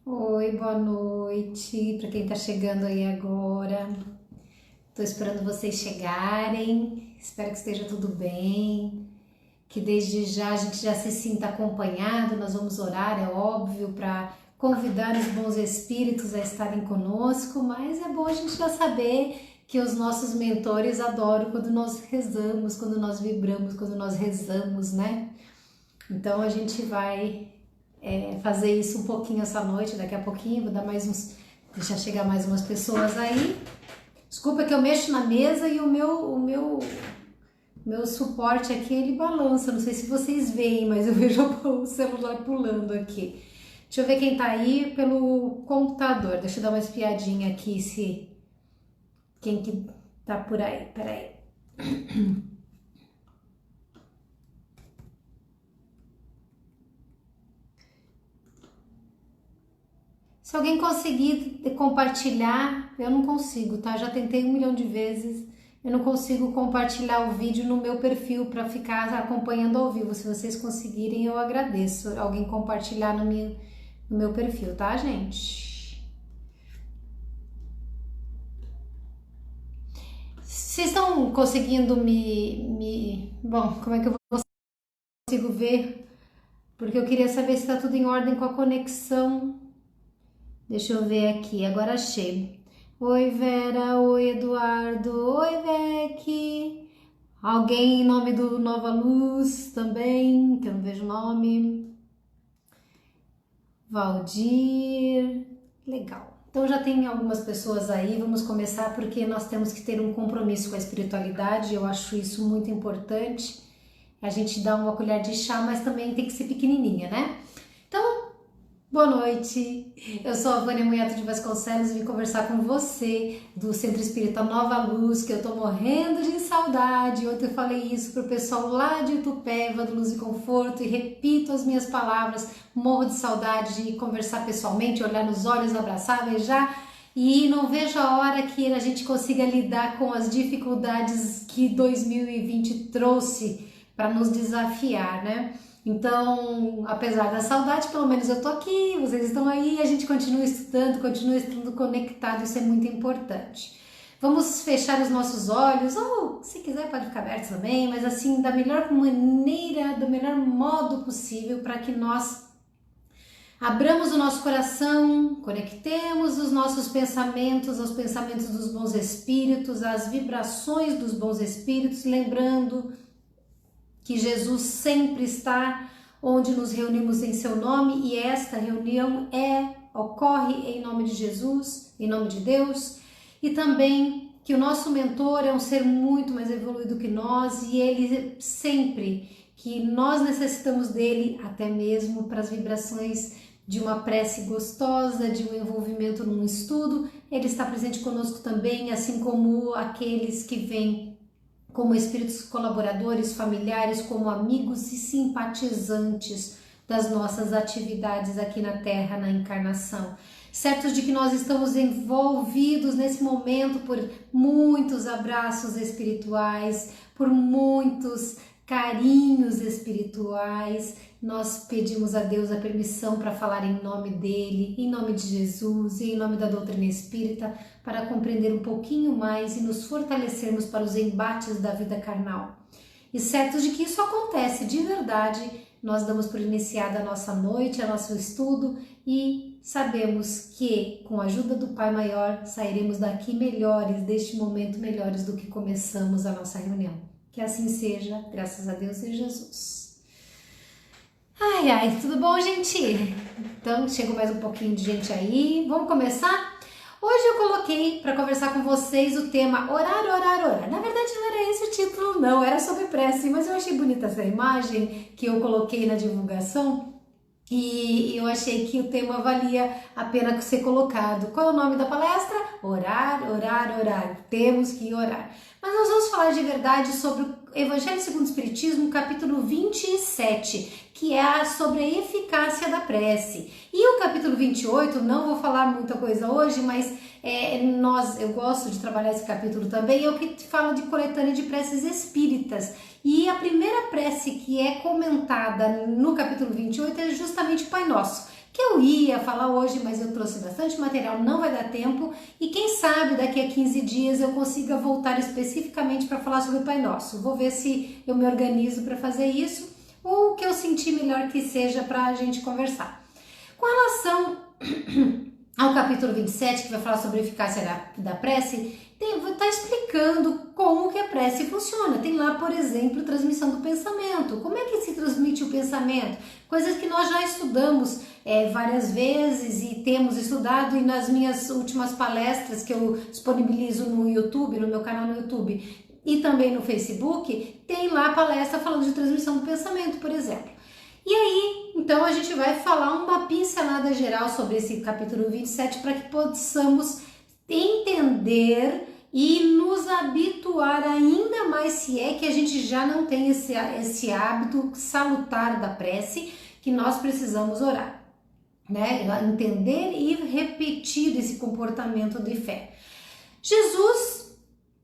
Oi, boa noite para quem tá chegando aí agora. Tô esperando vocês chegarem. Espero que esteja tudo bem, que desde já a gente já se sinta acompanhado. Nós vamos orar, é óbvio, para convidar os bons espíritos a estarem conosco, mas é bom a gente já saber que os nossos mentores adoram quando nós rezamos, quando nós vibramos, quando nós rezamos, né? Então a gente vai fazer isso um pouquinho essa noite, daqui a pouquinho, vou dar mais uns. Deixar chegar mais umas pessoas aí. Desculpa que eu mexo na mesa e o meu suporte aqui ele balança. Não sei se vocês veem, mas eu vejo o celular pulando aqui. Deixa eu ver quem tá aí pelo computador. Deixa eu dar uma espiadinha aqui se quem que tá por aí. Peraí. Se alguém conseguir compartilhar, eu não consigo, tá? Já tentei 1 milhão de vezes, eu não consigo compartilhar o vídeo no meu perfil para ficar acompanhando ao vivo. Se vocês conseguirem, eu agradeço. Alguém compartilhar no meu perfil, tá, gente? Vocês estão conseguindo Bom, como é que eu consigo ver? Porque eu queria saber se tá tudo em ordem com a conexão. Deixa eu ver aqui, agora achei. Oi, Vera. Oi, Eduardo. Oi, Vec. Alguém em nome do Nova Luz também, que eu não vejo o nome. Valdir. Legal. Então já tem algumas pessoas aí. Vamos começar porque nós temos que ter um compromisso com a espiritualidade. Eu acho isso muito importante. A gente dá uma colher de chá, mas também tem que ser pequenininha, né? Então, boa noite, eu sou a Vânia Munhato de Vasconcelos e vim conversar com você do Centro Espírita Nova Luz, que eu tô morrendo de saudade. Ontem eu falei isso pro pessoal lá de Itupeva, do Luz e Conforto, e repito as minhas palavras, morro de saudade de conversar pessoalmente, olhar nos olhos, abraçar, beijar, e não vejo a hora que a gente consiga lidar com as dificuldades que 2020 trouxe para nos desafiar, né? Então, apesar da saudade, pelo menos eu tô aqui, vocês estão aí, a gente continua estando conectado, isso é muito importante. Vamos fechar os nossos olhos, ou se quiser pode ficar aberto também, mas assim, da melhor maneira, do melhor modo possível, para que nós abramos o nosso coração, conectemos os nossos pensamentos aos pensamentos dos bons espíritos, às vibrações dos bons espíritos, lembrando que Jesus sempre está onde nos reunimos em seu nome e esta reunião ocorre em nome de Jesus, em nome de Deus, e também que o nosso mentor é um ser muito mais evoluído que nós e ele sempre que nós necessitamos dele, até mesmo para as vibrações de uma prece gostosa, de um envolvimento num estudo, ele está presente conosco também, assim como aqueles que vêm como espíritos colaboradores, familiares, como amigos e simpatizantes das nossas atividades aqui na Terra, na encarnação. Certos de que nós estamos envolvidos nesse momento por muitos abraços espirituais, por muitos carinhos espirituais. Nós pedimos a Deus a permissão para falar em nome dele, em nome de Jesus e em nome da doutrina espírita, para compreender um pouquinho mais e nos fortalecermos para os embates da vida carnal. E certos de que isso acontece de verdade, nós damos por iniciada a nossa noite, a nosso estudo e sabemos que, com a ajuda do Pai Maior, sairemos daqui melhores, deste momento melhores do que começamos a nossa reunião. Que assim seja, graças a Deus e Jesus. Ai, ai, tudo bom, gente? Então, chegou mais um pouquinho de gente aí. Vamos começar? Hoje eu coloquei para conversar com vocês o tema orar, orar, orar. Na verdade não era esse o título, não, era sobre prece, mas eu achei bonita essa imagem que eu coloquei na divulgação e eu achei que o tema valia a pena ser colocado. Qual é o nome da palestra? Orar, orar, orar. Temos que orar. Mas nós vamos falar de verdade sobre o Evangelho segundo o Espiritismo, capítulo 27, que é sobre a eficácia da prece. E o capítulo 28, não vou falar muita coisa hoje, mas eu gosto de trabalhar esse capítulo também, é o que fala de coletânea de preces espíritas. E a primeira prece que é comentada no capítulo 28 é justamente o Pai Nosso, que eu ia falar hoje, mas eu trouxe bastante material, não vai dar tempo, e quem sabe daqui a 15 dias eu consiga voltar especificamente para falar sobre o Pai Nosso. Vou ver se eu me organizo para fazer isso, ou o que eu sentir melhor que seja para a gente conversar. Com relação ao capítulo 27, que vai falar sobre a eficácia da prece, está explicando como que a prece funciona. Tem lá, por exemplo, transmissão do pensamento. Como é que se transmite o pensamento? Coisas que nós já estudamos várias vezes e temos estudado, e nas minhas últimas palestras que eu disponibilizo no YouTube, no meu canal no YouTube e também no Facebook, tem lá palestra falando de transmissão do pensamento, por exemplo. E aí, então a gente vai falar uma pincelada geral sobre esse capítulo 27 para que possamos entender e nos habituar ainda mais, se é que a gente já não tem esse hábito salutar da prece, que nós precisamos orar, né? Entender e repetir esse comportamento de fé. Jesus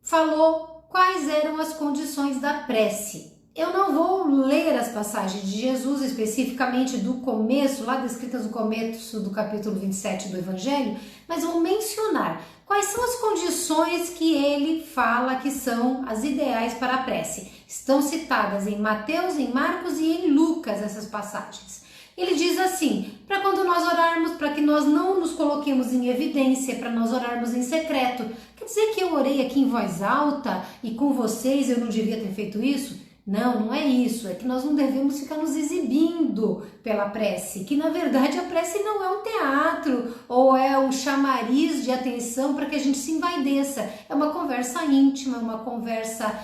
falou quais eram as condições da prece. Eu não vou ler as passagens de Jesus especificamente do começo, lá descritas no começo do capítulo 27 do Evangelho, mas vou mencionar quais são as condições que ele fala que são as ideais para a prece. Estão citadas em Mateus, em Marcos e em Lucas essas passagens. Ele diz assim, para quando nós orarmos, para que nós não nos coloquemos em evidência, para nós orarmos em secreto. Quer dizer que eu orei aqui em voz alta e com vocês eu não devia ter feito isso? Não, não é isso, é que nós não devemos ficar nos exibindo pela prece, que na verdade a prece não é um teatro ou é um chamariz de atenção para que a gente se envaideça, é uma conversa íntima, uma conversa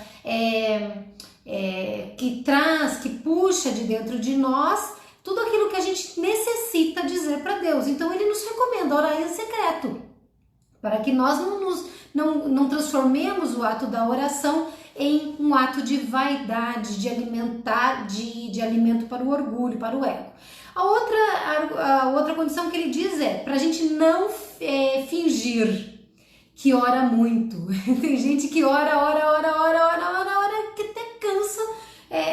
que puxa de dentro de nós tudo aquilo que a gente necessita dizer para Deus. Então ele nos recomenda orar em secreto, para que nós não transformemos o ato da oração em um ato de vaidade, de alimentar, de alimento para o orgulho, para o ego. A outra condição que ele diz é para a gente não fingir que ora muito. Tem gente que ora, que até cansa.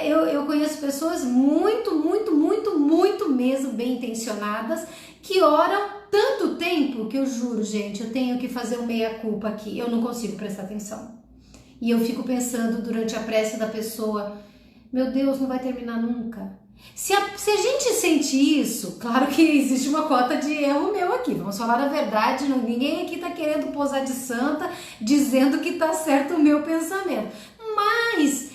Eu conheço pessoas muito mesmo bem intencionadas que oram tanto tempo que eu juro, gente, eu tenho que fazer um meia-culpa aqui, eu não consigo prestar atenção. E eu fico pensando durante a prece da pessoa, meu Deus, não vai terminar nunca. Se a gente sente isso, claro que existe uma cota de erro meu aqui, vamos falar a verdade, ninguém aqui tá querendo posar de santa, dizendo que tá certo o meu pensamento. Mas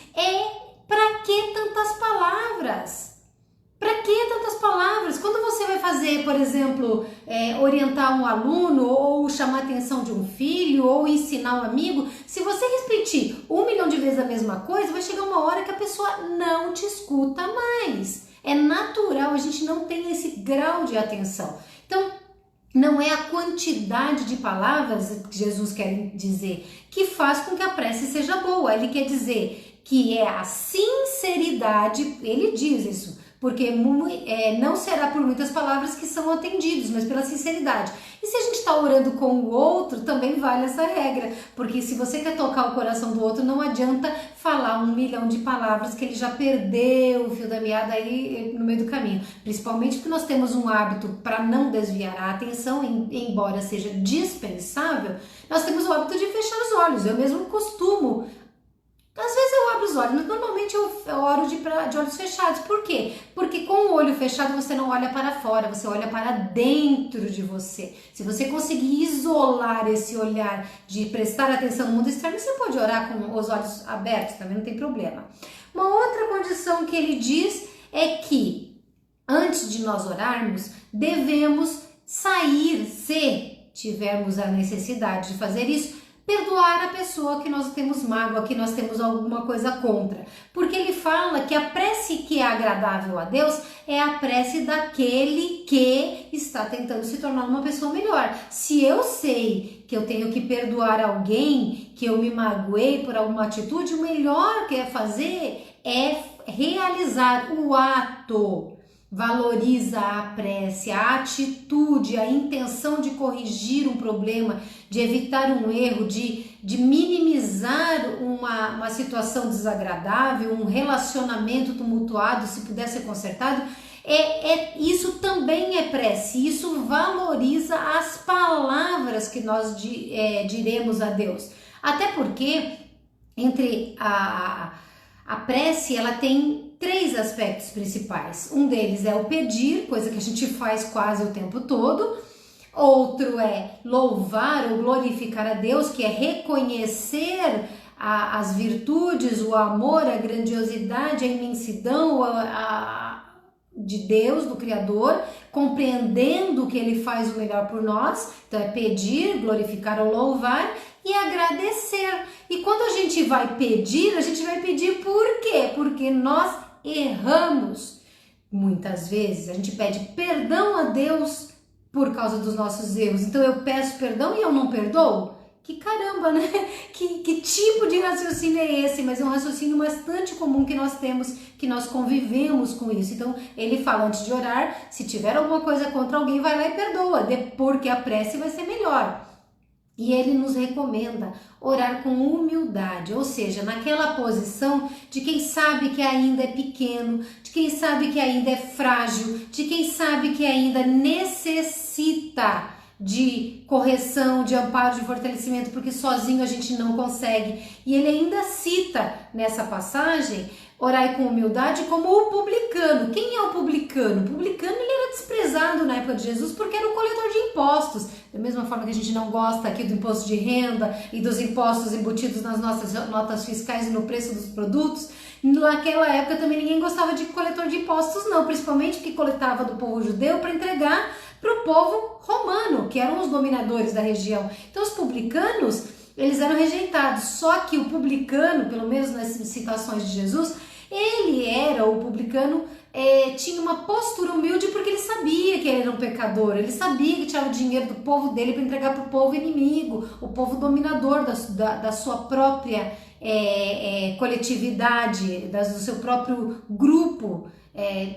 pra que tantas palavras? Pra que tantas palavras? Quando você vai fazer, por exemplo, orientar um aluno, ou chamar a atenção de um filho, ou ensinar um amigo, se você repetir 1 milhão de vezes a mesma coisa, vai chegar uma hora que a pessoa não te escuta mais. É natural, a gente não tem esse grau de atenção. Então, não é a quantidade de palavras que Jesus quer dizer que faz com que a prece seja boa. Ele quer dizer que é a sinceridade, ele diz isso, porque não será por muitas palavras que são atendidos, mas pela sinceridade. E se a gente está orando com o outro, também vale essa regra, porque se você quer tocar o coração do outro, não adianta falar 1 milhão de palavras que ele já perdeu o fio da meada aí no meio do caminho. Principalmente porque nós temos um hábito para não desviar a atenção, embora seja dispensável, nós temos o hábito de fechar os olhos. Eu mesmo costumo. Às vezes eu abro os olhos, mas normalmente eu oro de olhos fechados. Por quê? Porque com o olho fechado você não olha para fora, você olha para dentro de você. Se você conseguir isolar esse olhar de prestar atenção no mundo externo, você pode orar com os olhos abertos, também não tem problema. Uma outra condição que ele diz é que antes de nós orarmos, devemos sair, se tivermos a necessidade de fazer isso, perdoar a pessoa que nós temos mágoa, que nós temos alguma coisa contra. Porque ele fala que a prece que é agradável a Deus é a prece daquele que está tentando se tornar uma pessoa melhor. Se eu sei que eu tenho que perdoar alguém, que eu me magoei por alguma atitude, o melhor que é fazer é realizar o ato. Valoriza a prece, a atitude, a intenção de corrigir um problema, de evitar um erro, de minimizar uma situação desagradável, um relacionamento tumultuado, se puder ser consertado. Isso também é prece, isso valoriza as palavras que nós diremos a Deus. Até porque entre a prece, ela tem 3 aspectos principais. Um deles é o pedir, coisa que a gente faz quase o tempo todo. Outro é louvar ou glorificar a Deus, que é reconhecer as virtudes, o amor, a grandiosidade, a imensidão de Deus, do Criador, compreendendo que Ele faz o melhor por nós. Então é pedir, glorificar ou louvar e agradecer. E quando a gente vai pedir por quê? Porque nós erramos. Muitas vezes a gente pede perdão a Deus por causa dos nossos erros. Então eu peço perdão e eu não perdoo? Que caramba, né? Que tipo de raciocínio é esse? Mas é um raciocínio bastante comum que nós temos, que nós convivemos com isso. Então ele fala antes de orar, se tiver alguma coisa contra alguém, vai lá e perdoa, porque a prece vai ser melhor. E ele nos recomenda orar com humildade, ou seja, naquela posição de quem sabe que ainda é pequeno, de quem sabe que ainda é frágil, de quem sabe que ainda necessita de correção, de amparo, de fortalecimento, porque sozinho a gente não consegue. E ele ainda cita nessa passagem, orai com humildade, como o publicano. Quem é o publicano? O publicano, ele era desprezado na época de Jesus porque era um coletor de impostos. Da mesma forma que a gente não gosta aqui do imposto de renda e dos impostos embutidos nas nossas notas fiscais e no preço dos produtos, naquela época também ninguém gostava de coletor de impostos não, principalmente porque coletava do povo judeu para entregar para o povo romano, que eram os dominadores da região. Então os publicanos, eles eram rejeitados, só que o publicano, pelo menos nas citações de Jesus, o publicano tinha uma postura humilde porque ele sabia que ele era um pecador, ele sabia que tirava o dinheiro do povo dele para entregar para o povo inimigo, o povo dominador da sua própria coletividade, do seu próprio grupo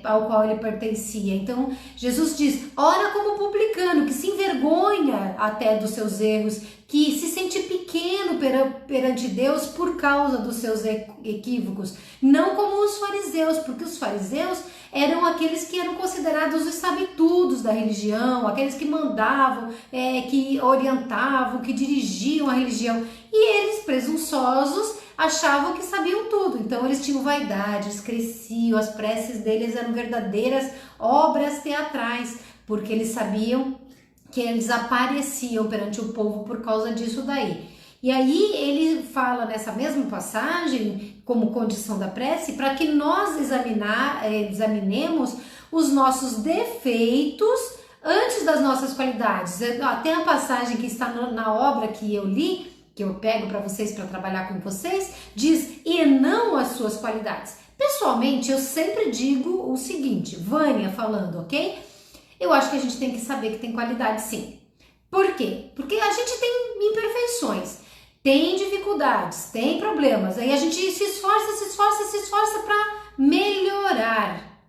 ao qual ele pertencia. Então Jesus diz, ora como publicano, que se envergonha até dos seus erros, que se sente pequeno perante Deus por causa dos seus equívocos, não como os fariseus, porque os fariseus eram aqueles que eram considerados os sabe-tudos da religião, aqueles que mandavam, que orientavam, que dirigiam a religião, e eles, presunçosos, achavam que sabiam tudo. Então eles tinham vaidade, eles cresciam, as preces deles eram verdadeiras obras teatrais, porque eles sabiam que eles apareciam perante o povo por causa disso daí. E aí ele fala nessa mesma passagem, como condição da prece, para que nós examinemos os nossos defeitos antes das nossas qualidades. Tem a passagem que está na obra que eu li, que eu pego para vocês, para trabalhar com vocês, diz, e não as suas qualidades. Pessoalmente, eu sempre digo o seguinte, Vânia falando, ok? Eu acho que a gente tem que saber que tem qualidade sim. Por quê? Porque a gente tem imperfeições, tem dificuldades, tem problemas, aí a gente se esforça para melhorar.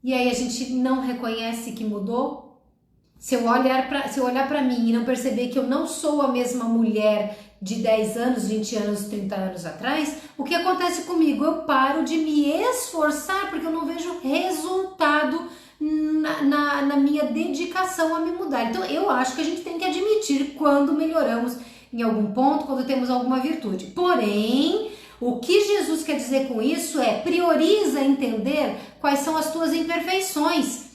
E aí a gente não reconhece que mudou? Se eu olhar para mim e não perceber que eu não sou a mesma mulher de 10 anos, 20 anos, 30 anos atrás, o que acontece comigo? Eu paro de me esforçar porque eu não vejo resultado na minha dedicação a me mudar. Então eu acho que a gente tem que admitir quando melhoramos em algum ponto, quando temos alguma virtude. Porém, o que Jesus quer dizer com isso é prioriza entender quais são as tuas imperfeições.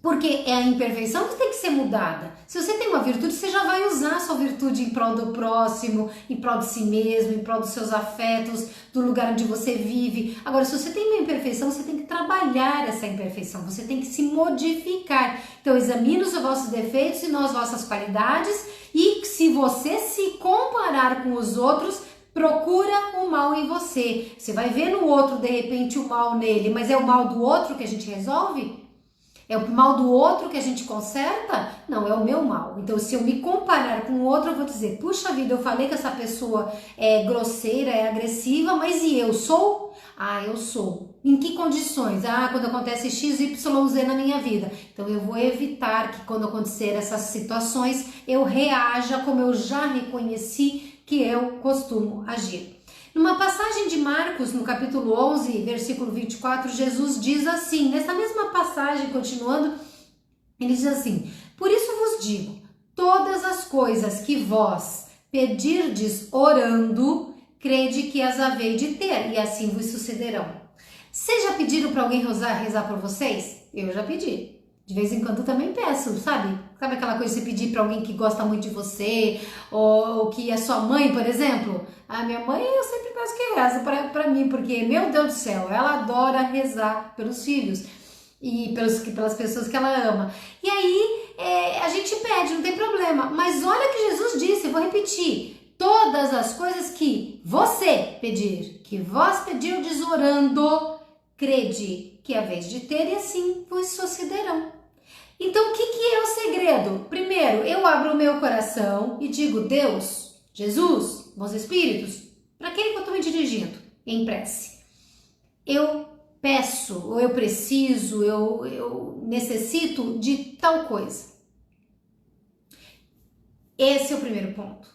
Porque é a imperfeição que tem que ser mudada. Se você tem uma virtude, você já vai usar a sua virtude em prol do próximo, em prol de si mesmo, em prol dos seus afetos, do lugar onde você vive. Agora, se você tem uma imperfeição, você tem que trabalhar essa imperfeição, você tem que se modificar. Então, examine os vossos defeitos e não as vossas qualidades. E se você se comparar com os outros, procura o mal em você. Você vai ver no outro, de repente, o mal nele, mas é o mal do outro que a gente resolve? É o mal do outro que a gente conserta? Não, é o meu mal. Então, se eu me comparar com o outro, eu vou dizer, puxa vida, eu falei que essa pessoa é grosseira, é agressiva, mas e eu sou? Ah, eu sou. Em que condições? Ah, quando acontece X, Y, Z na minha vida. Então, eu vou evitar que quando acontecer essas situações, eu reaja como eu já reconheci que eu costumo agir. Numa passagem de Marcos, no capítulo 11, versículo 24, Jesus diz assim, nessa mesma passagem, continuando, ele diz assim: por isso vos digo, todas as coisas que vós pedirdes orando, crede que as haveis de ter, e assim vos sucederão. Vocês já pediram para alguém rezar por vocês? Eu já pedi. De vez em quando também peço, sabe? Sabe aquela coisa de você pedir para alguém que gosta muito de você, ou que é sua mãe, por exemplo? A minha mãe, eu sempre peço que reza para mim, porque, meu Deus do céu, ela adora rezar pelos filhos e pelas pessoas que ela ama. E aí, a gente pede, não tem problema. Mas olha o que Jesus disse, eu vou repetir. Todas as coisas que você pedir, que vós pedirdes orando, crede que haveis de ter, e assim vos sucederão. Então, o que é o segredo? Primeiro, eu abro o meu coração e digo: Deus, Jesus, bons espíritos, para quem eu estou me dirigindo em prece? Eu peço, ou eu preciso, eu necessito de tal coisa. Esse é o primeiro ponto.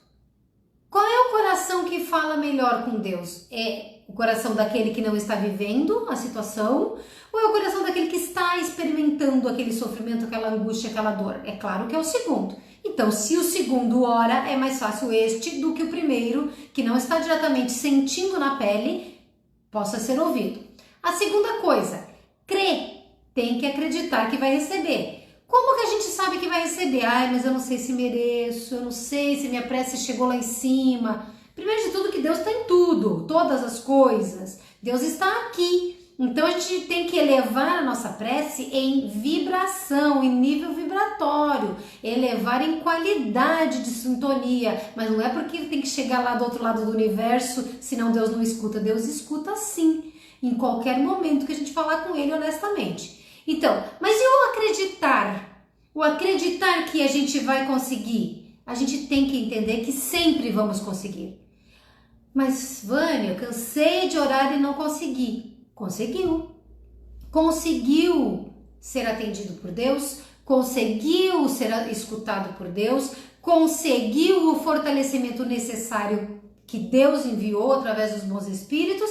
Qual é o coração que fala melhor com Deus? É o coração daquele que não está vivendo a situação, ou é o coração daquele que está experimentando aquele sofrimento, aquela angústia, aquela dor? É claro que é o segundo. Então, se o segundo ora, é mais fácil este do que o primeiro, que não está diretamente sentindo na pele, possa ser ouvido. A segunda coisa, crê, tem que acreditar que vai receber. Como que a gente sabe que vai receber? Ai, mas eu não sei se mereço, eu não sei se minha prece chegou lá em cima. Primeiro de tudo que Deus está em tudo, todas as coisas. Deus está aqui. Então a gente tem que elevar a nossa prece em vibração, em nível vibratório, elevar em qualidade de sintonia. Mas não é porque tem que chegar lá do outro lado do universo, senão Deus não escuta. Deus escuta sim, em qualquer momento que a gente falar com Ele honestamente. Então, mas e o acreditar? O acreditar que a gente vai conseguir? A gente tem que entender que sempre vamos conseguir. Mas, Vânia, eu cansei de orar e não consegui. Conseguiu. Conseguiu ser atendido por Deus, conseguiu ser escutado por Deus, conseguiu o fortalecimento necessário que Deus enviou através dos bons espíritos.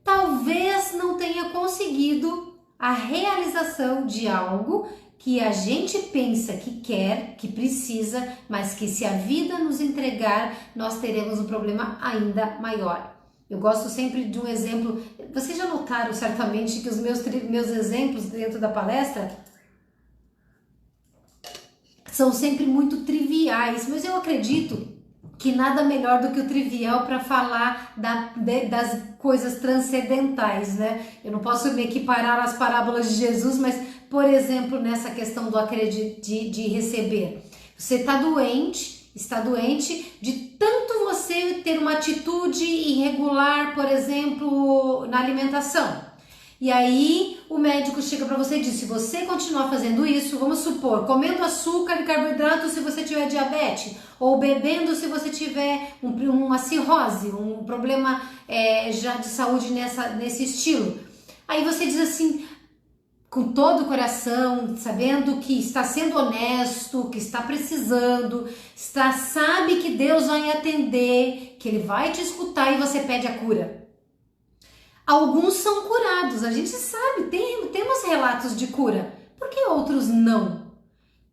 Talvez não tenha conseguido a realização de algo que a gente pensa que quer, que precisa, mas que se a vida nos entregar, nós teremos um problema ainda maior. Eu gosto sempre de um exemplo. Vocês já notaram certamente que os meus exemplos dentro da palestra são sempre muito triviais, mas eu acredito que nada melhor do que o trivial para falar das coisas transcendentais, né? Eu não posso me equiparar às parábolas de Jesus, mas, por exemplo, nessa questão do de receber. Você está doente de tanto você ter uma atitude irregular, por exemplo, na alimentação. E aí o médico chega para você e diz: se você continuar fazendo isso, vamos supor, comendo açúcar e carboidrato se você tiver diabetes, ou bebendo se você tiver uma cirrose, um problema já de saúde nesse estilo. Aí você diz assim, com todo o coração, sabendo que está sendo honesto, que está precisando, sabe que Deus vai atender, que Ele vai te escutar, e você pede a cura. Alguns são curados, a gente sabe, temos relatos de cura. Por que outros não?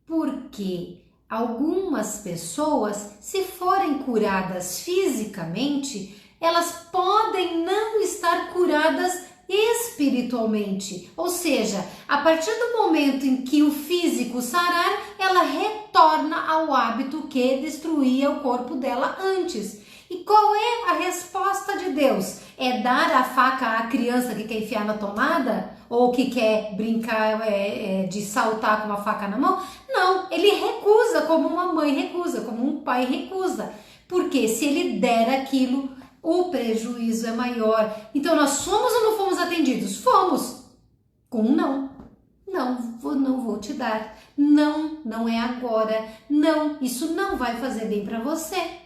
Porque algumas pessoas, se forem curadas fisicamente, elas podem não estar curadas espiritualmente. Ou seja, a partir do momento em que o físico sarar, ela retorna ao hábito que destruía o corpo dela antes. E qual é a resposta de Deus? É dar a faca à criança que quer enfiar na tomada? Ou que quer brincar de saltar com uma faca na mão? Não, ele recusa, como uma mãe recusa, como um pai recusa. Porque se ele der aquilo, o prejuízo é maior. Então nós fomos ou não fomos atendidos? Fomos. Com um não. Não vou te dar. Não é agora. Não, isso não vai fazer bem para você.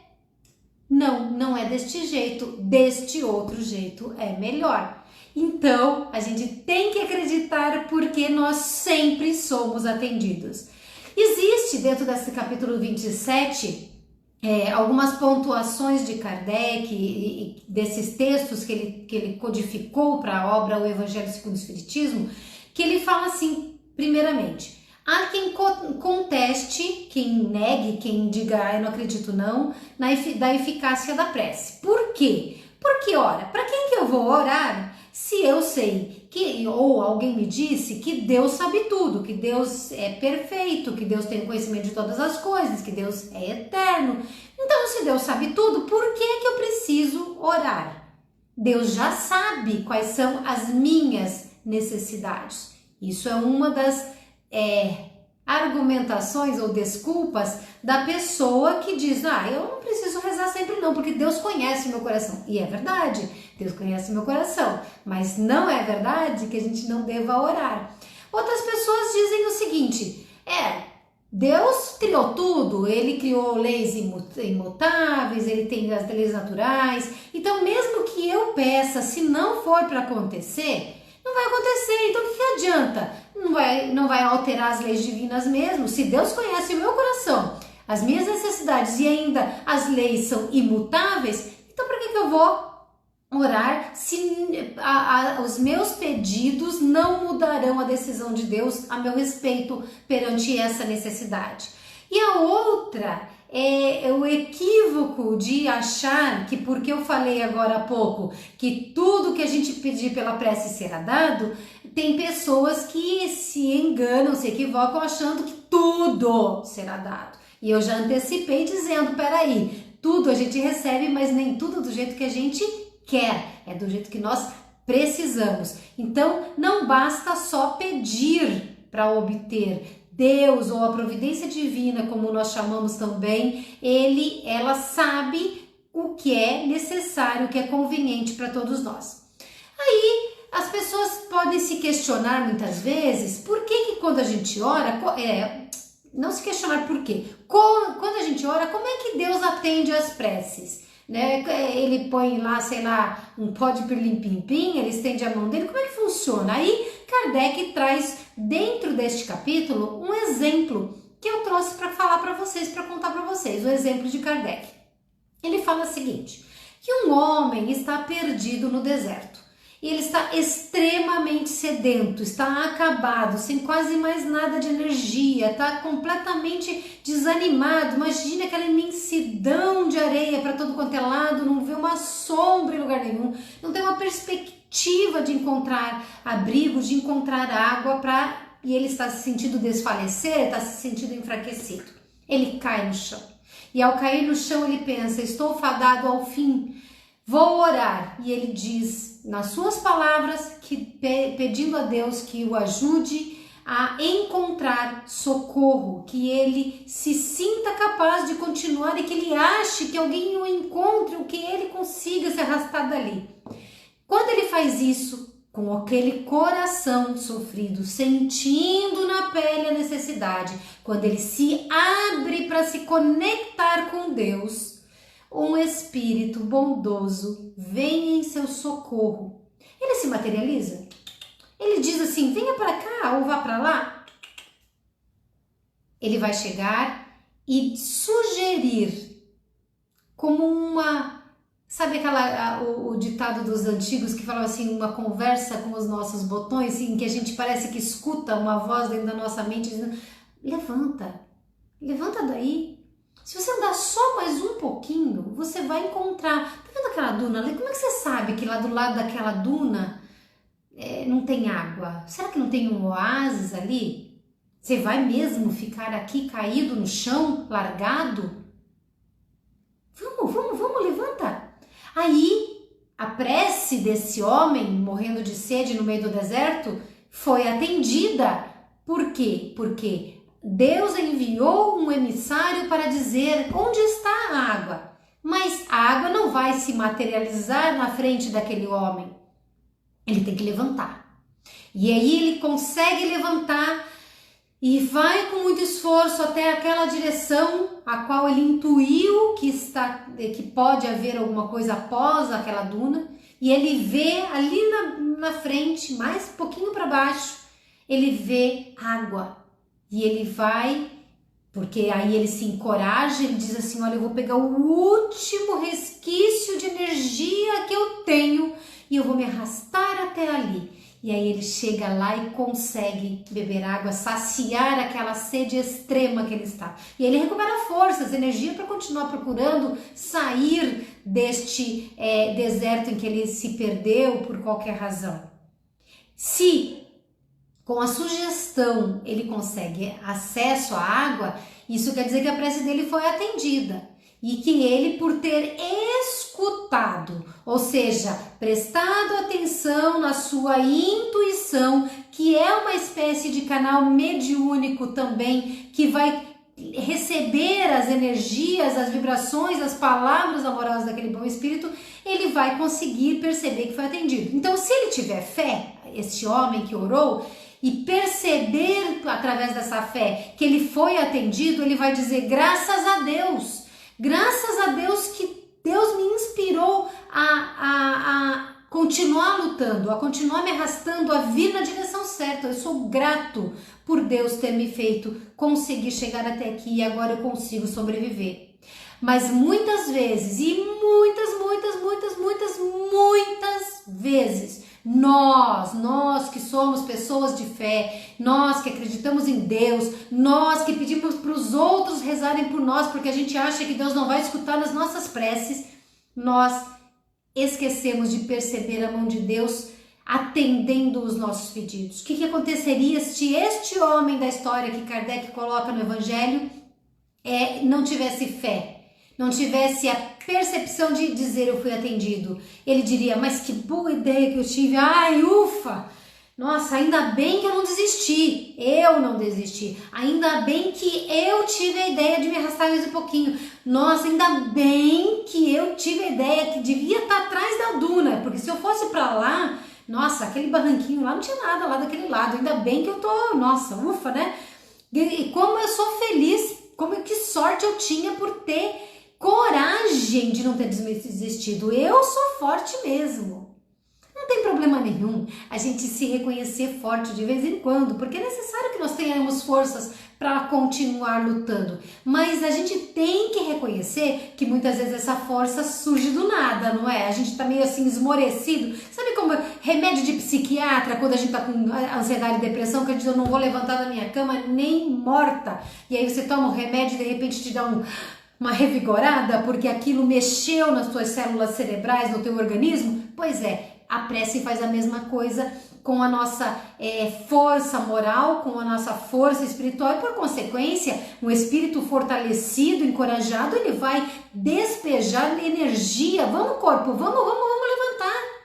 Não é deste jeito, deste outro jeito é melhor. Então, a gente tem que acreditar porque nós sempre somos atendidos. Existe dentro desse capítulo 27 algumas pontuações de Kardec e desses textos que ele codificou para a obra O Evangelho segundo o Espiritismo, que ele fala assim, primeiramente, há quem conteste, quem negue, quem diga, eu não acredito não, da eficácia da prece. Por quê? Porque, ora, para quem que eu vou orar se eu sei que, ou alguém me disse que Deus sabe tudo, que Deus é perfeito, que Deus tem conhecimento de todas as coisas, que Deus é eterno. Então, se Deus sabe tudo, por que que eu preciso orar? Deus já sabe quais são as minhas necessidades. Isso é uma das argumentações ou desculpas da pessoa que diz, eu não preciso rezar sempre não, porque Deus conhece meu coração. E é verdade, Deus conhece meu coração, mas não é verdade que a gente não deva orar. Outras pessoas dizem o seguinte, Deus criou tudo, ele criou leis imutáveis, ele tem as leis naturais, então mesmo que eu peça, se não for para acontecer, não vai acontecer, então o que adianta? Não vai alterar as leis divinas mesmo. Se Deus conhece o meu coração, as minhas necessidades e ainda as leis são imutáveis, então para que eu vou orar se os meus pedidos não mudarão a decisão de Deus a meu respeito perante essa necessidade? E a outra é o equívoco de achar que, porque eu falei agora há pouco que tudo que a gente pedir pela prece será dado, tem pessoas que se enganam, se equivocam achando que tudo será dado. E eu já antecipei dizendo, peraí, tudo a gente recebe, mas nem tudo do jeito que a gente quer, é do jeito que nós precisamos. Então, não basta só pedir para obter. Deus ou a providência divina, como nós chamamos também, ela sabe o que é necessário, o que é conveniente para todos nós. Aí as pessoas podem se questionar muitas vezes por que quando a gente ora, não se questionar por quê, quando a gente ora, como é que Deus atende às preces? Né? Ele põe lá, sei lá, um pó de pirlim-pim-pim, ele estende a mão dele, como é que funciona? Aí Kardec traz dentro deste capítulo um exemplo que eu trouxe para falar para vocês, para contar para vocês, o exemplo de Kardec. Ele fala o seguinte, que um homem está perdido no deserto. E ele está extremamente sedento, está acabado, sem quase mais nada de energia, está completamente desanimado. Imagina aquela imensidão de areia para todo quanto é lado, não vê uma sombra em lugar nenhum, não tem uma perspectiva de encontrar abrigo, de encontrar água, e ele está se sentindo desfalecer, está se sentindo enfraquecido. Ele cai no chão. E ao cair no chão ele pensa, estou fadado ao fim, vou orar. E ele diz, nas suas palavras, que pedindo a Deus que o ajude a encontrar socorro, que ele se sinta capaz de continuar e que ele ache que alguém o encontre, ou que ele consiga se arrastar dali. Quando ele faz isso, com aquele coração sofrido, sentindo na pele a necessidade, quando ele se abre para se conectar com Deus, um espírito bondoso vem em seu socorro. Ele se materializa? Ele diz assim, venha para cá ou vá para lá? Ele vai chegar e sugerir como uma... Sabe o ditado dos antigos que falava assim, uma conversa com os nossos botões, em que a gente parece que escuta uma voz dentro da nossa mente dizendo, levanta daí. Se você andar só mais um pouquinho, você vai encontrar... Tá vendo aquela duna ali? Como é que você sabe que lá do lado daquela duna não tem água? Será que não tem um oásis ali? Você vai mesmo ficar aqui caído no chão, largado? Vamos, levanta! Aí, a prece desse homem, morrendo de sede no meio do deserto, foi atendida. Por quê? Porque Deus enviou um emissário para dizer onde está a água. Mas a água não vai se materializar na frente daquele homem. Ele tem que levantar. E aí ele consegue levantar e vai com muito esforço até aquela direção a qual ele intuiu que pode haver alguma coisa após aquela duna, e ele vê ali na frente, mais um pouquinho para baixo, ele vê água, e ele vai Porque aí ele se encoraja, ele diz assim, olha, eu vou pegar o último resquício de energia que eu tenho e eu vou me arrastar até ali. E aí ele chega lá e consegue beber água, saciar aquela sede extrema que ele está. E ele recupera forças, energia para continuar procurando sair deste deserto em que ele se perdeu por qualquer razão. Se com a sugestão ele consegue acesso à água, isso quer dizer que a prece dele foi atendida. E que ele, por ter escutado, ou seja, prestado atenção na sua intuição, que é uma espécie de canal mediúnico também, que vai receber as energias, as vibrações, as palavras amorosas daquele bom espírito, ele vai conseguir perceber que foi atendido. Então, se ele tiver fé, este homem que orou, e perceber através dessa fé que ele foi atendido, ele vai dizer graças a Deus que Deus me inspirou a continuar lutando, a continuar me arrastando, a vir na direção certa. Eu sou grato por Deus ter me feito conseguir chegar até aqui e agora eu consigo sobreviver. Mas muitas vezes, e muitas vezes, nós que somos pessoas de fé, nós que acreditamos em Deus, nós que pedimos para os outros rezarem por nós porque a gente acha que Deus não vai escutar as nossas preces, nós esquecemos de perceber a mão de Deus atendendo os nossos pedidos. O que aconteceria se este homem da história que Kardec coloca no Evangelho não tivesse fé? Não tivesse a percepção de dizer eu fui atendido? Ele diria, mas que boa ideia que eu tive, ai ufa, nossa, ainda bem que eu não desisti, ainda bem que eu tive a ideia de me arrastar mais um pouquinho, nossa, ainda bem que eu tive a ideia que devia estar atrás da duna, porque se eu fosse pra lá, nossa, aquele barranquinho lá não tinha nada lá daquele lado, ainda bem que eu tô, nossa, ufa, né? E como eu sou feliz, que sorte eu tinha por ter coragem de não ter desistido. Eu sou forte mesmo. Não tem problema nenhum a gente se reconhecer forte de vez em quando, porque é necessário que nós tenhamos forças para continuar lutando. Mas a gente tem que reconhecer que muitas vezes essa força surge do nada, não é? A gente tá meio assim esmorecido. Sabe como remédio de psiquiatra, quando a gente tá com ansiedade e depressão, que a gente, eu não vou levantar da minha cama nem morta. E aí você toma o remédio e de repente te dá uma revigorada, porque aquilo mexeu nas tuas células cerebrais, no teu organismo? Pois é, a prece faz a mesma coisa com a nossa força moral, com a nossa força espiritual e, por consequência, um espírito fortalecido, encorajado, ele vai despejar energia. Vamos, corpo, vamos levantar.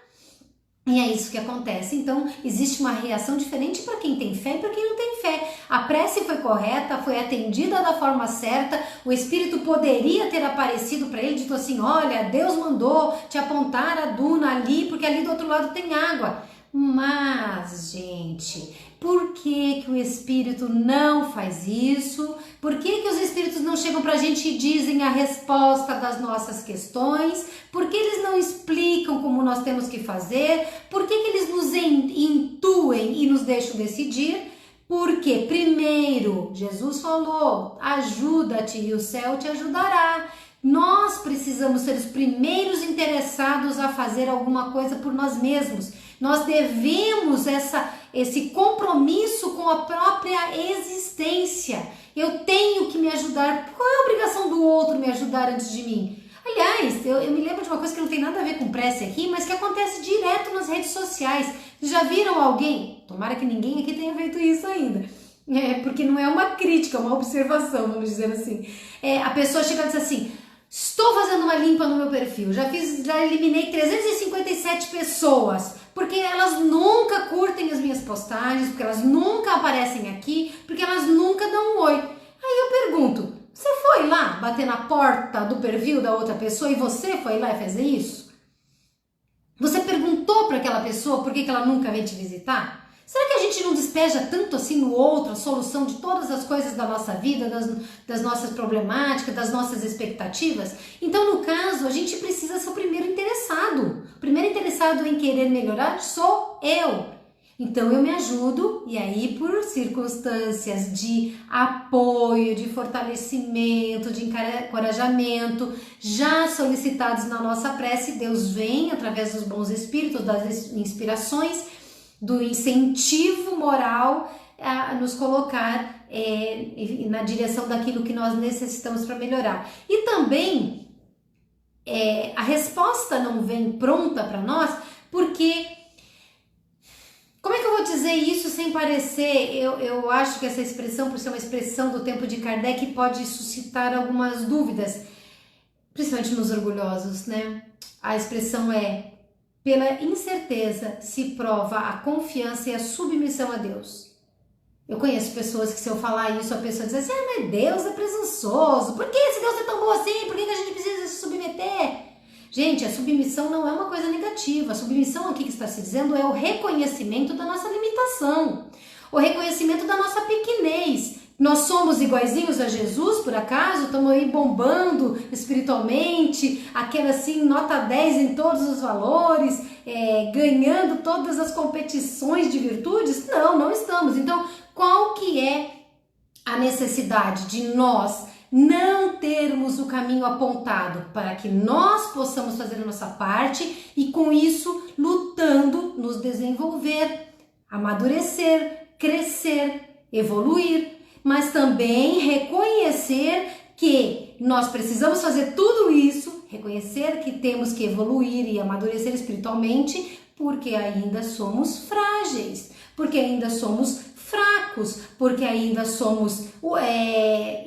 E é isso que acontece. Então, existe uma reação diferente para quem tem fé e para quem não tem fé. A prece foi correta, foi atendida da forma certa, o Espírito poderia ter aparecido para ele e dito assim, olha, Deus mandou te apontar a duna ali, porque ali do outro lado tem água. Mas, gente, por que o Espírito não faz isso? Por que os Espíritos não chegam pra gente e dizem a resposta das nossas questões? Por que eles não explicam como nós temos que fazer? Por que eles nos intuem e nos deixam decidir? Porque, primeiro, Jesus falou, ajuda-te e o céu te ajudará. Nós precisamos ser os primeiros interessados a fazer alguma coisa por nós mesmos. Nós devemos esse compromisso com a própria existência. Eu tenho que me ajudar. Qual é a obrigação do outro me ajudar antes de mim? Aliás, eu me lembro de uma coisa que não tem nada a ver com prece aqui, mas que acontece direto nas redes sociais. Já viram alguém? Tomara que ninguém aqui tenha feito isso ainda. Porque não é uma crítica, é uma observação, vamos dizer assim. A pessoa chega e diz assim, estou fazendo uma limpa no meu perfil, já eliminei 357 pessoas, porque elas nunca curtem as minhas postagens, porque elas nunca aparecem aqui, porque elas nunca dão um oi. Aí eu pergunto, você foi lá bater na porta do perfil da outra pessoa e você foi lá e fez isso? Você perguntou para aquela pessoa por que ela nunca vem te visitar? Será que a gente não despeja tanto assim no outro a solução de todas as coisas da nossa vida, das nossas problemáticas, das nossas expectativas? Então, no caso, a gente precisa ser o primeiro interessado. O primeiro interessado em querer melhorar sou eu. Então eu me ajudo, e aí por circunstâncias de apoio, de fortalecimento, de encorajamento, já solicitados na nossa prece, Deus vem através dos bons espíritos, das inspirações, do incentivo moral a nos colocar na direção daquilo que nós necessitamos para melhorar. E também a resposta não vem pronta para nós, porque, como é que eu vou dizer isso sem parecer, eu acho que essa expressão, por ser uma expressão do tempo de Kardec, pode suscitar algumas dúvidas, principalmente nos orgulhosos, né? A expressão é: pela incerteza se prova a confiança e a submissão a Deus. Eu conheço pessoas que, se eu falar isso, a pessoa diz assim: mas Deus é presunçoso, por que esse Deus é tão bom assim? Por que a gente precisa se submeter? Gente, a submissão não é uma coisa negativa. A submissão aqui que está se dizendo é o reconhecimento da nossa limitação, o reconhecimento da nossa pequenez. Nós somos iguaizinhos a Jesus, por acaso? Estamos aí bombando espiritualmente, aquela assim, nota 10 em todos os valores, ganhando todas as competições de virtudes? Não, não estamos. Então, qual que é a necessidade de nós não termos o caminho apontado para que nós possamos fazer a nossa parte e, com isso, lutando, nos desenvolver, amadurecer, crescer, evoluir, mas também reconhecer que nós precisamos fazer tudo isso, reconhecer que temos que evoluir e amadurecer espiritualmente, porque ainda somos frágeis, porque ainda somos fracos, porque ainda somos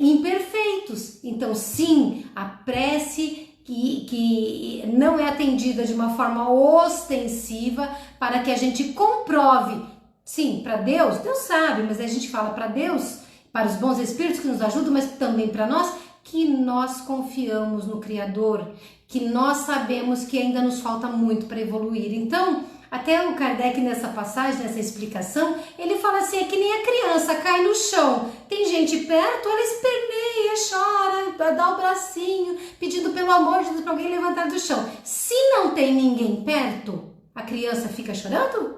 imperfeitos. Então, sim, a prece que não é atendida de uma forma ostensiva, para que a gente comprove, sim, para Deus, Deus sabe, mas a gente fala para Deus, para os bons espíritos que nos ajudam, mas também para nós, que nós confiamos no Criador, que nós sabemos que ainda nos falta muito para evoluir. Então, até o Kardec, nessa passagem, nessa explicação, ele fala assim: é que nem a criança cai no chão, tem gente perto, ela esperneia, chora, dá o bracinho, pedindo pelo amor de Deus para alguém levantar do chão. Se não tem ninguém perto, a criança fica chorando?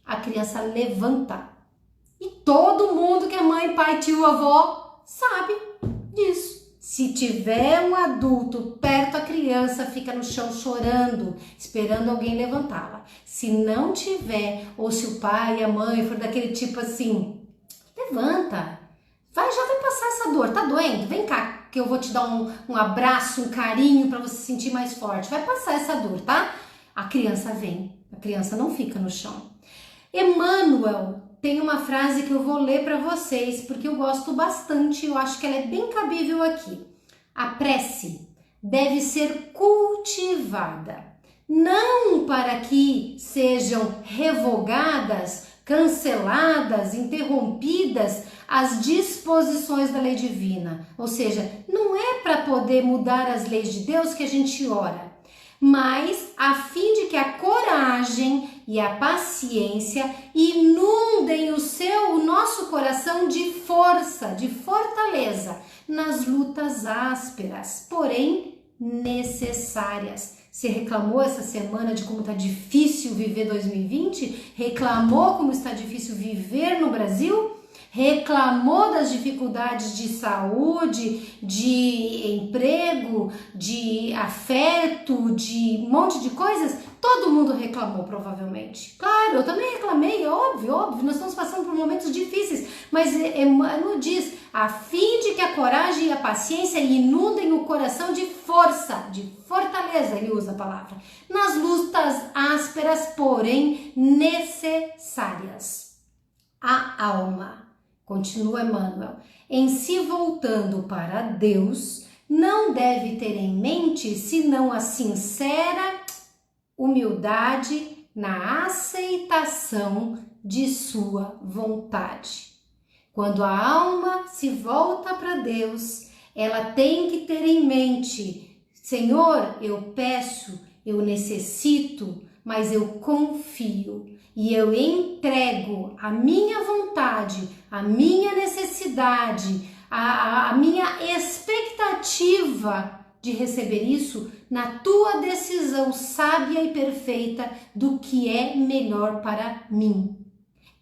A criança levanta. E todo mundo que é mãe, pai, tio, avó, sabe disso. Se tiver um adulto perto, a criança fica no chão chorando, esperando alguém levantá-la. Se não tiver, ou se o pai e a mãe for daquele tipo assim: levanta, já vai passar essa dor, tá doendo? Vem cá, que eu vou te dar um abraço, um carinho para você se sentir mais forte. Vai passar essa dor, tá? A criança vem, a criança não fica no chão. Emmanuel tem uma frase que eu vou ler para vocês, porque eu gosto bastante, eu acho que ela é bem cabível aqui. A prece deve ser cultivada, não para que sejam revogadas, canceladas, interrompidas as disposições da lei divina. Ou seja, não é para poder mudar as leis de Deus que a gente ora, mas a fim de que a coragem e a paciência inundem o nosso coração de força, de fortaleza nas lutas ásperas, porém necessárias. Você reclamou essa semana de como está difícil viver 2020? Reclamou como está difícil viver no Brasil? Reclamou das dificuldades de saúde, de emprego, de afeto, de um monte de coisas? Todo mundo reclamou, provavelmente. Claro, eu também reclamei, óbvio, nós estamos passando por momentos difíceis, mas Emmanuel diz: a fim de que a coragem e a paciência inundem o coração de força, de fortaleza, ele usa a palavra, nas lutas ásperas, porém necessárias. A alma, continua Emmanuel, em se voltando para Deus, não deve ter em mente senão a sincera humildade na aceitação de sua vontade. Quando a alma se volta para Deus, ela tem que ter em mente: Senhor, eu peço, eu necessito, mas eu confio e eu entrego a minha vontade, a minha necessidade, a minha expectativa de receber isso na tua decisão sábia e perfeita do que é melhor para mim.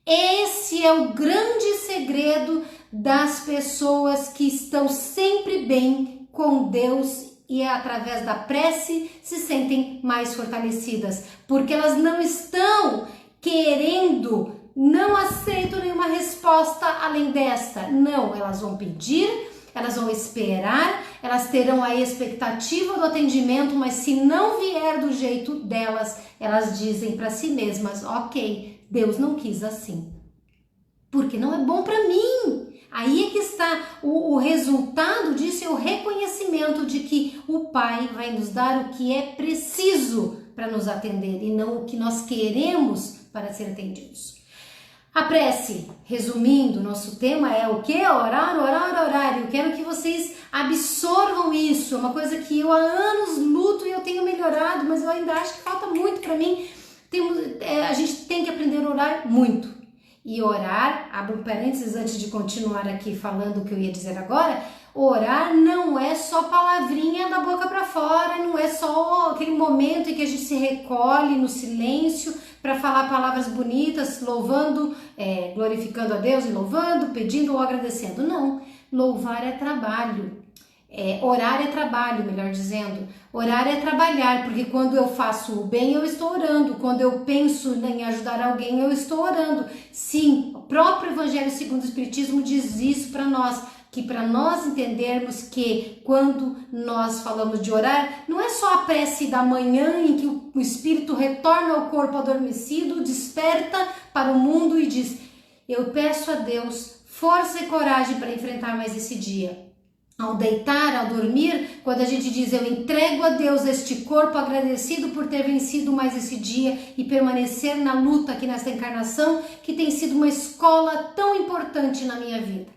Esse é o grande segredo das pessoas que estão sempre bem com Deus e através da prece se sentem mais fortalecidas, porque elas não estão querendo, não aceitam nenhuma resposta além desta. Não, elas vão pedir, elas vão esperar, elas terão a expectativa do atendimento, mas se não vier do jeito delas, elas dizem para si mesmas: ok, Deus não quis assim, porque não é bom para mim. Aí é que está o resultado disso, é o reconhecimento de que o Pai vai nos dar o que é preciso para nos atender e não o que nós queremos para ser atendidos. A prece, resumindo, nosso tema é o que? Orar, orar, orar. Eu quero que vocês absorvam isso. É uma coisa que eu há anos luto e eu tenho melhorado, mas eu ainda acho que falta muito para mim. A gente tem que aprender a orar muito. E orar, abro um parênteses antes de continuar aqui falando o que eu ia dizer agora, orar não é só palavrinha da boca para fora, não é só aquele momento em que a gente se recolhe no silêncio para falar palavras bonitas, louvando, glorificando a Deus e louvando, pedindo ou agradecendo. Não, louvar é trabalho. Orar é trabalho, melhor dizendo. Orar é trabalhar, porque quando eu faço o bem, eu estou orando. Quando eu penso em ajudar alguém, eu estou orando. Sim, o próprio Evangelho segundo o Espiritismo diz isso para nós, que para nós entendermos que quando nós falamos de orar, não é só a prece da manhã em que o espírito retorna ao corpo adormecido, desperta para o mundo e diz: eu peço a Deus força e coragem para enfrentar mais esse dia. Ao deitar, ao dormir, quando a gente diz: eu entrego a Deus este corpo agradecido por ter vencido mais esse dia e permanecer na luta aqui nesta encarnação, que tem sido uma escola tão importante na minha vida.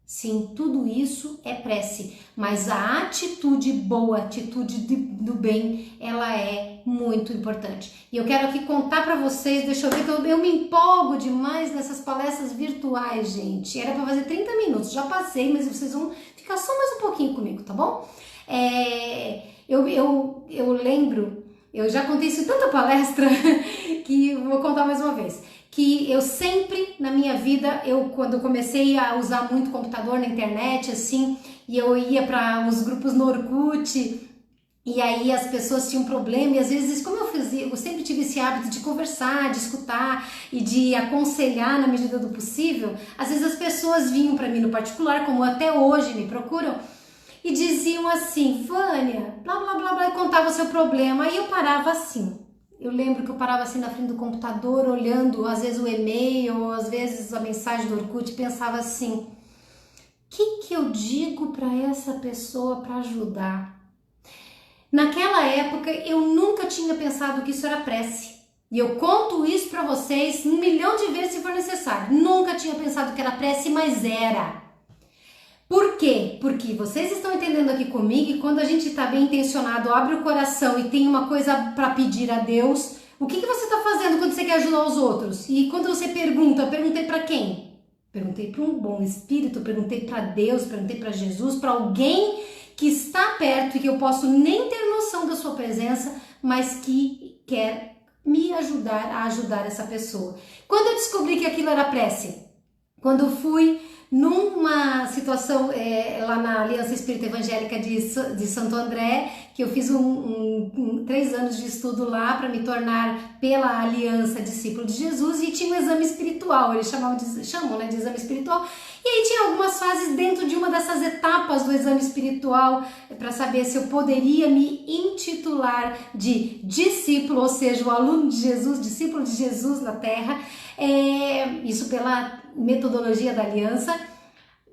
Sim, tudo isso é prece, mas a atitude boa, a atitude do bem, ela é muito importante. E eu quero aqui contar para vocês, deixa eu ver que eu me empolgo demais nessas palestras virtuais, gente. Era para fazer 30 minutos, já passei, mas vocês vão ficar só mais um pouquinho comigo, tá bom? Eu lembro, eu já contei isso em tanta palestra que eu vou contar mais uma vez. Que eu sempre, na minha vida, quando eu comecei a usar muito computador na internet, assim, e eu ia para os grupos no Orkut, e aí as pessoas tinham problema, e às vezes, como eu fazia, eu sempre tive esse hábito de conversar, de escutar e de aconselhar na medida do possível, às vezes as pessoas vinham para mim no particular, como até hoje me procuram, e diziam assim: Vânia, blá blá blá blá, e contava o seu problema, aí eu parava assim. Eu lembro que eu parava assim na frente do computador, olhando às vezes o e-mail, ou às vezes a mensagem do Orkut, e pensava assim: o que eu digo para essa pessoa para ajudar? Naquela época eu nunca tinha pensado que isso era prece. E eu conto isso para vocês 1 milhão de vezes se for necessário. Nunca tinha pensado que era prece, mas era. Por quê? Porque vocês estão entendendo aqui comigo que quando a gente está bem intencionado, abre o coração e tem uma coisa para pedir a Deus, o que você está fazendo quando você quer ajudar os outros? E quando você pergunta, eu perguntei para quem? Perguntei para um bom espírito, perguntei para Deus, perguntei para Jesus, para alguém que está perto e que eu posso nem ter noção da sua presença, mas que quer me ajudar a ajudar essa pessoa. Quando eu descobri que aquilo era prece? Quando eu fui numa situação lá na Aliança Espírita Evangélica de Santo André, que eu fiz 3 anos de estudo lá para me tornar pela Aliança discípulo de Jesus, e tinha um exame espiritual, eles chamam de exame espiritual, e aí tinha algumas fases dentro de uma dessas etapas do exame espiritual para saber se eu poderia me intitular de discípulo, ou seja, o aluno de Jesus, discípulo de Jesus na Terra, isso pela metodologia da Aliança.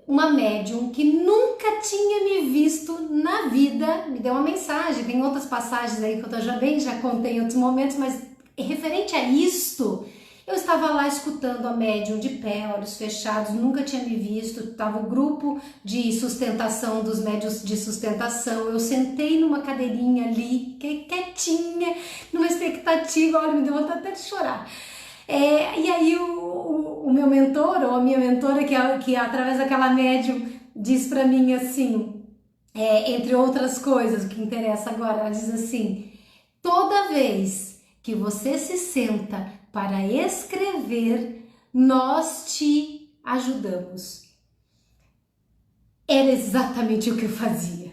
Uma médium que nunca tinha me visto na vida me deu uma mensagem. Tem outras passagens aí que eu já contei em outros momentos, mas referente a isto, eu estava lá escutando a médium de pé, olhos fechados, nunca tinha me visto. Estava o grupo de sustentação dos médiuns de sustentação. Eu sentei numa cadeirinha ali, quietinha, numa expectativa. Olha, me deu vontade até de chorar. E aí o meu mentor ou a minha mentora, que através daquela médium, diz pra mim assim: entre outras coisas, o que interessa agora, ela diz assim: toda vez que você se senta para escrever, nós te ajudamos. Era exatamente o que eu fazia.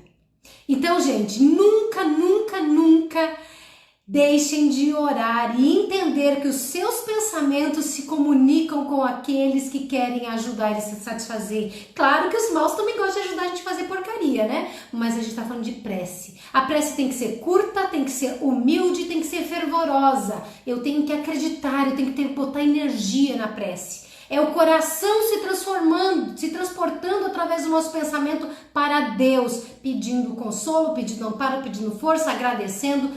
Então, gente, nunca, nunca, nunca deixem de orar e entender que os seus pensamentos se comunicam com aqueles que querem ajudar e se satisfazer. Claro que os maus também gostam de ajudar a gente a fazer porcaria, né? Mas a gente tá falando de prece. A prece tem que ser curta, tem que ser humilde, tem que ser fervorosa. Eu tenho que acreditar, eu tenho que botar energia na prece. É o coração se transformando, se transportando através do nosso pensamento para Deus, pedindo consolo, pedindo amparo, pedindo força, agradecendo,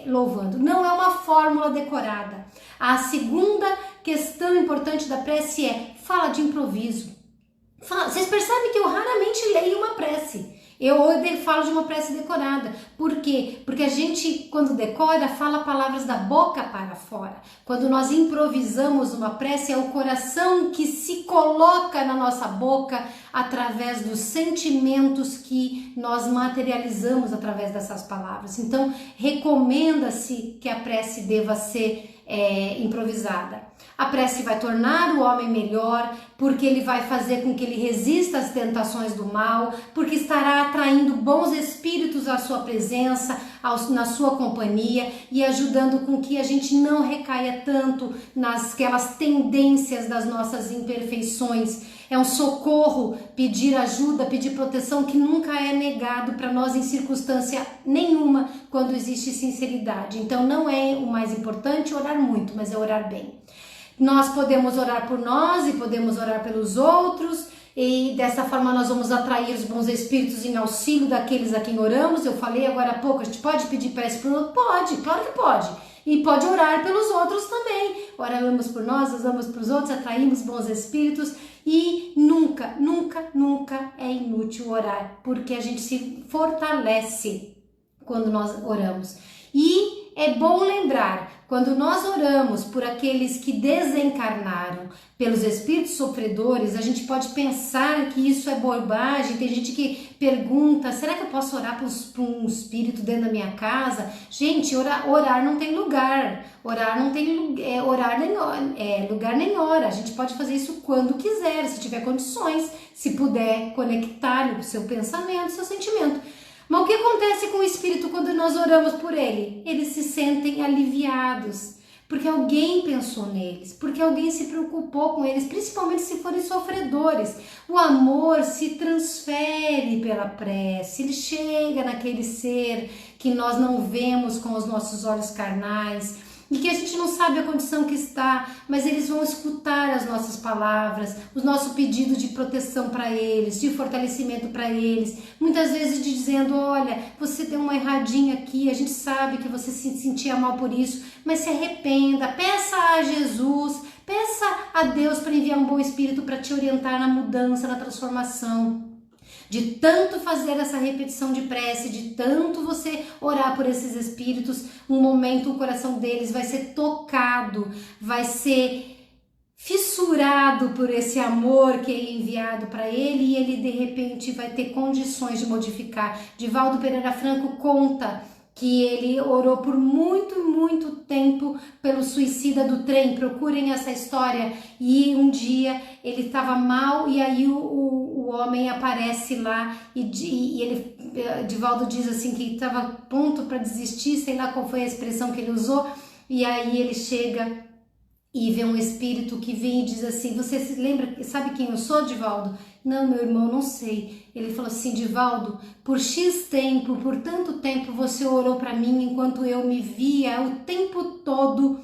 louvando. Não é uma fórmula decorada. A segunda questão importante da prece fala de improviso. Vocês percebem que eu raramente leio uma prece. Eu falo de uma prece decorada. Por quê? Porque a gente, quando decora, fala palavras da boca para fora. Quando nós improvisamos uma prece, é o coração que se coloca na nossa boca através dos sentimentos que nós materializamos através dessas palavras. Então, recomenda-se que a prece deva ser improvisada. A prece vai tornar o homem melhor, porque ele vai fazer com que ele resista às tentações do mal, porque estará atraindo bons espíritos à sua presença, na sua companhia e ajudando com que a gente não recaia tanto nasquelas tendências das nossas imperfeições. É um socorro, pedir ajuda, pedir proteção que nunca é negado para nós em circunstância nenhuma quando existe sinceridade. Então não é o mais importante orar muito, mas é orar bem. Nós podemos orar por nós e podemos orar pelos outros, e dessa forma nós vamos atrair os bons espíritos em auxílio daqueles a quem oramos. Eu falei agora há pouco, a gente pode pedir prece para o outro? Pode, claro que pode. E pode orar pelos outros também. Oramos por nós, oramos para os outros, atraímos bons espíritos. E nunca, nunca, nunca é inútil orar, porque a gente se fortalece quando nós oramos. E é bom lembrar, quando nós oramos por aqueles que desencarnaram, pelos espíritos sofredores, a gente pode pensar que isso é bobagem. Tem gente que pergunta, será que eu posso orar por um espírito dentro da minha casa? Gente, orar não tem lugar, orar não tem lugar nem hora. A gente pode fazer isso quando quiser, se tiver condições, se puder conectar o seu pensamento, o seu sentimento. Mas o que acontece com o espírito quando nós oramos por ele? Eles se sentem aliviados, porque alguém pensou neles, porque alguém se preocupou com eles, principalmente se forem sofredores. O amor se transfere pela prece, ele chega naquele ser que nós não vemos com os nossos olhos carnais, e que a gente não sabe a condição que está, mas eles vão escutar as nossas palavras, o nosso pedido de proteção para eles, de fortalecimento para eles, muitas vezes dizendo, olha, você deu uma erradinha aqui, a gente sabe que você se sentia mal por isso, mas se arrependa, peça a Jesus, peça a Deus para enviar um bom espírito para te orientar na mudança, na transformação. De tanto fazer essa repetição de prece, de tanto você orar por esses espíritos, um momento o coração deles vai ser tocado, vai ser fissurado por esse amor que é enviado para ele, e ele de repente vai ter condições de modificar. Divaldo Pereira Franco conta que ele orou por muito, muito tempo pelo suicida do trem. Procurem essa história. E um dia ele estava mal e aí o homem aparece lá e ele, Divaldo diz assim que estava a ponto para desistir, sei lá qual foi a expressão que ele usou, e aí ele chega e vê um espírito que vem e diz assim, você se lembra, sabe quem eu sou, Divaldo? Não, meu irmão, não sei. Ele falou assim, Divaldo, por X tempo, por tanto tempo você orou para mim enquanto eu me via o tempo todo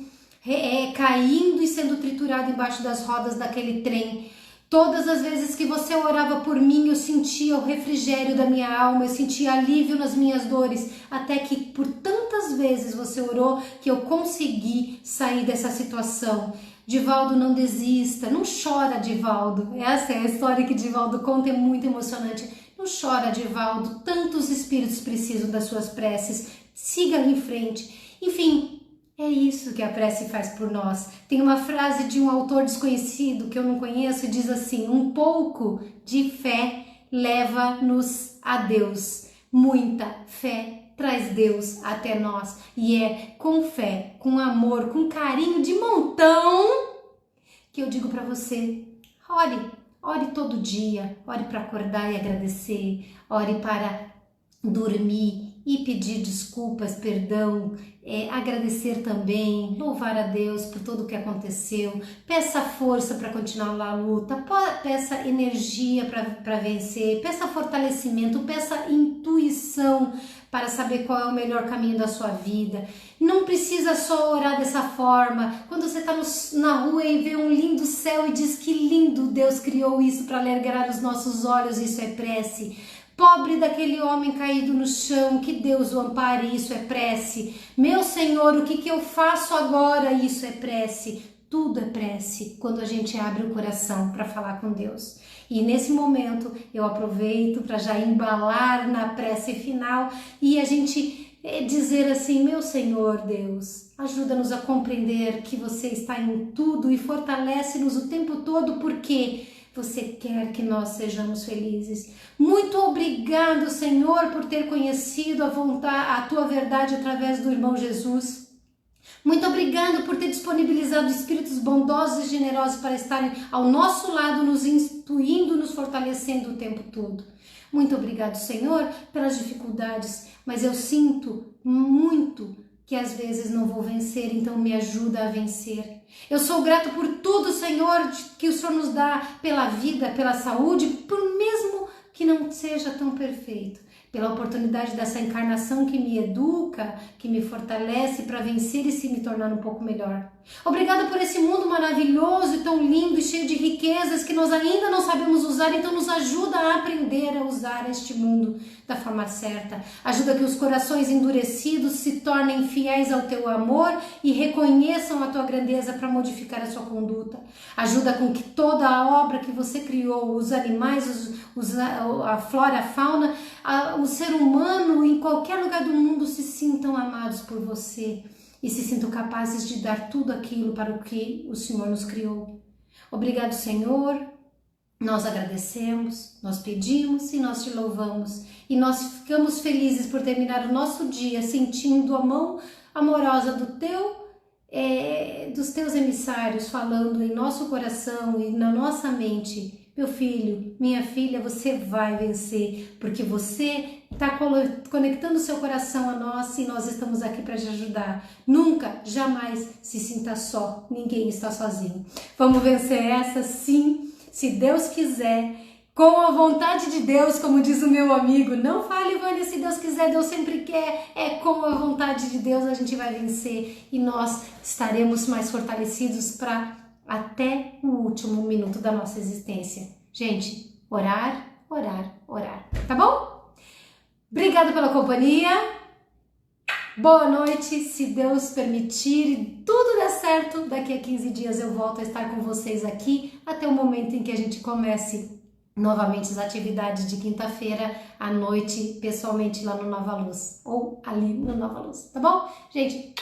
caindo e sendo triturado embaixo das rodas daquele trem. Todas as vezes que você orava por mim, eu sentia o refrigério da minha alma, eu sentia alívio nas minhas dores, até que por tantas vezes você orou que eu consegui sair dessa situação. Divaldo, não desista, não chora, Divaldo. Essa é a história que Divaldo conta, é muito emocionante. Não chora, Divaldo, tantos espíritos precisam das suas preces, siga em frente. Enfim, é isso que a prece faz por nós. Tem uma frase de um autor desconhecido que eu não conheço e diz assim, um pouco de fé leva-nos a Deus. Muita fé traz Deus até nós. E é com fé, com amor, com carinho de montão que eu digo para você, ore todo dia, ore para acordar e agradecer, ore para dormir e pedir desculpas, perdão, agradecer também, louvar a Deus por tudo o que aconteceu, peça força para continuar na luta, peça energia para vencer, peça fortalecimento, peça intuição para saber qual é o melhor caminho da sua vida. Não precisa só orar dessa forma. Quando você está na rua e vê um lindo céu e diz que lindo, Deus criou isso para alegrar os nossos olhos, isso é prece. Pobre daquele homem caído no chão, que Deus o ampare, isso é prece. Meu Senhor, o que eu faço agora? Isso é prece. Tudo é prece quando a gente abre o coração para falar com Deus. E nesse momento eu aproveito para já embalar na prece final e a gente dizer assim, meu Senhor Deus, ajuda-nos a compreender que você está em tudo e fortalece-nos o tempo todo, porque você quer que nós sejamos felizes. Muito obrigado, Senhor, por ter conhecido a tua verdade através do irmão Jesus. Muito obrigado por ter disponibilizado espíritos bondosos e generosos para estarem ao nosso lado, nos instruindo, nos fortalecendo o tempo todo. Muito obrigado, Senhor, pelas dificuldades, mas eu sinto muito que às vezes não vou vencer, então me ajuda a vencer. Eu sou grato por tudo, Senhor, que o Senhor nos dá, pela vida, pela saúde, por mesmo que não seja tão perfeito, pela oportunidade dessa encarnação que me educa, que me fortalece para vencer e se me tornar um pouco melhor. Obrigada por esse mundo maravilhoso e tão lindo e cheio de riquezas que nós ainda não sabemos usar, então nos ajuda a aprender a usar este mundo da forma certa. Ajuda que os corações endurecidos se tornem fiéis ao teu amor e reconheçam a tua grandeza para modificar a sua conduta. Ajuda com que toda a obra que você criou, os animais, a flora, a fauna, o ser humano em qualquer lugar do mundo se sintam amados por você e se sintam capazes de dar tudo aquilo para o que o Senhor nos criou. Obrigado, Senhor. Nós agradecemos, nós pedimos e nós te louvamos. E nós ficamos felizes por terminar o nosso dia sentindo a mão amorosa dos teus emissários falando em nosso coração e na nossa mente. Meu filho, minha filha, você vai vencer, porque você está conectando seu coração a nós e nós estamos aqui para te ajudar. Nunca, jamais se sinta só, ninguém está sozinho. Vamos vencer essa sim, se Deus quiser, com a vontade de Deus, como diz o meu amigo. Não fale, Vânia, se Deus quiser, Deus sempre quer. É com a vontade de Deus a gente vai vencer e nós estaremos mais fortalecidos para até o último minuto da nossa existência. Gente, orar, orar, orar. Tá bom? Obrigada pela companhia. Boa noite. Se Deus permitir e tudo der certo, daqui a 15 dias eu volto a estar com vocês aqui até o momento em que a gente comece novamente as atividades de quinta-feira à noite, pessoalmente lá no Nova Luz ou ali no Nova Luz. Tá bom? Gente,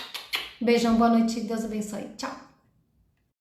beijão, boa noite. Deus abençoe. Tchau.